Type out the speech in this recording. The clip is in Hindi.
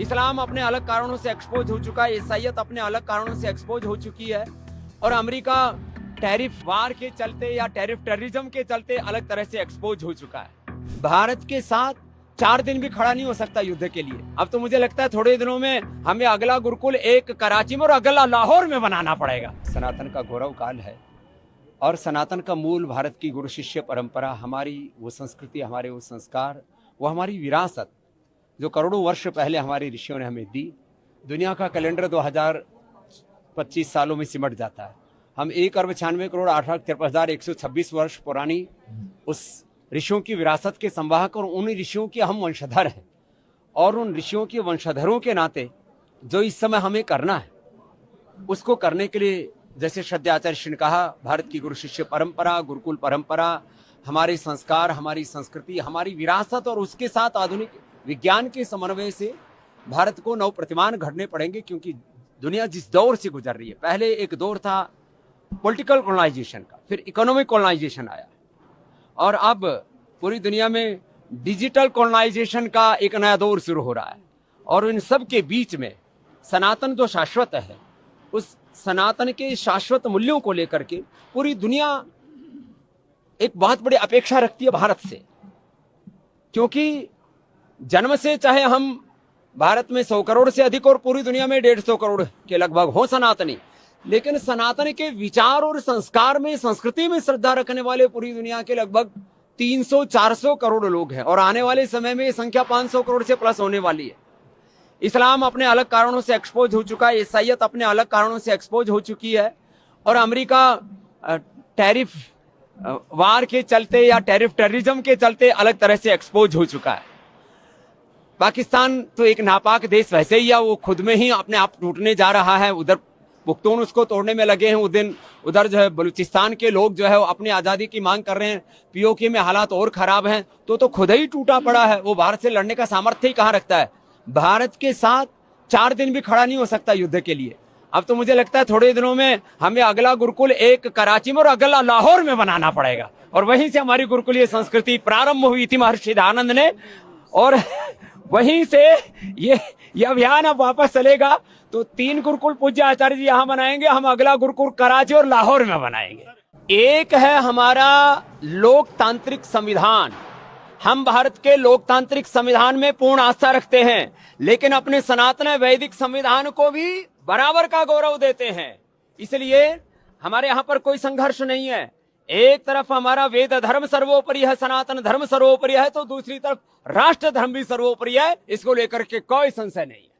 इस्लाम अपने अलग कारणों से एक्सपोज हो चुका है, ईसाइयत अपने अलग कारणों से एक्सपोज हो चुकी है और अमेरिका टैरिफ वार के चलते या टैरिफ टेररिज्म के चलते अलग तरह से एक्सपोज हो चुका है। भारत के साथ 4 दिन भी खड़ा नहीं हो सकता युद्ध के लिए। अब तो मुझे लगता है थोड़े दिनों में हमें अगला गुरुकुल एक कराची में और अगला लाहौर में बनाना पड़ेगा। सनातन का गौरव काल है और सनातन का मूल भारत की गुरु शिष्य परंपरा, हमारी वो संस्कृति, हमारे वो संस्कार, वो हमारी विरासत जो करोड़ों वर्ष पहले हमारे ऋषियों ने हमें दी। दुनिया का कैलेंडर 2025 सालों में सिमट जाता है। हम 1,96,68,53,126 वर्ष पुरानी उस ऋषियों की विरासत के संवाहक और उन ऋषियों के हम वंशधर हैं और उन ऋषियों के वंशधरों के नाते जो इस समय हमें करना है उसको करने के लिए, जैसे श्रद्धाचार्य श्री ने कहा, भारत की गुरु शिष्य परंपरा, गुरुकुल परंपरा, हमारे संस्कार, हमारी संस्कृति, हमारी विरासत और उसके साथ आधुनिक विज्ञान के समन्वय से भारत को नव प्रतिमान घड़ने पड़ेंगे। क्योंकि दुनिया जिस दौर से गुजर रही है, पहले एक दौर था पॉलिटिकल कॉलोनाइजेशन का, फिर इकोनॉमिक कॉलोनाइजेशन आया और अब पूरी दुनिया में डिजिटल कॉलोनाइजेशन का एक नया दौर शुरू हो रहा है। और इन सब के बीच में सनातन जो शाश्वत है, उस सनातन के शाश्वत मूल्यों को लेकर के पूरी दुनिया एक बहुत बड़ी अपेक्षा रखती है भारत से। क्योंकि जन्म से चाहे हम भारत में 100 करोड़ से अधिक और पूरी दुनिया में 150 करोड़ के लगभग हो सनातनी, लेकिन सनातन के विचार और संस्कार में, संस्कृति में श्रद्धा रखने वाले पूरी दुनिया के लगभग 300-400 करोड़ लोग हैं और आने वाले समय में ये संख्या 500 करोड़ से प्लस होने वाली है। इस्लाम अपने अलग कारणों से एक्सपोज हो चुका है, ईसाइयत अपने अलग कारणों से एक्सपोज हो चुकी है और अमेरिका टैरिफ वार के चलते या टैरिफ टेररिज्म के चलते अलग तरह से एक्सपोज हो चुका है। पाकिस्तान तो एक नापाक देश वैसे ही है, वो खुद में ही अपने आप टूटने जा रहा है। उधर पुख्तून उसको तोड़ने में लगे हैं, उधर जो है बलूचिस्तान के लोग जो है वो अपनी आज़ादी की मांग कर रहे हैं। पीओके में हालात और खराब हैं, तो खुद ही टूटा पड़ा है। वो भारत से लड़ने का सामर्थ्य ही कहाँ रखता है। भारत के साथ 4 दिन भी खड़ा नहीं हो सकता युद्ध के लिए। अब तो मुझे लगता है थोड़े दिनों में हमें अगला गुरुकुल एक कराची में और अगला लाहौर में बनाना पड़ेगा और वहीं से हमारी गुरुकुलीय संस्कृति प्रारंभ हुई थी महर्षि दयानंद ने और वहीं से ये अभियान अब वापस चलेगा। तो 3 गुरुकुल पूज्य आचार्य जी यहाँ बनाएंगे, हम अगला गुरुकुल कराची और लाहौर में बनाएंगे। एक है हमारा लोकतांत्रिक संविधान, हम भारत के लोकतांत्रिक संविधान में पूर्ण आस्था रखते हैं, लेकिन अपने सनातन वैदिक संविधान को भी बराबर का गौरव देते हैं। इसलिए हमारे यहाँ पर कोई संघर्ष नहीं है। एक तरफ हमारा वेद धर्म सर्वोपरि है, सनातन धर्म सर्वोपरि है, तो दूसरी तरफ राष्ट्र धर्म भी सर्वोपरि है। इसको लेकर के कोई संशय नहीं है।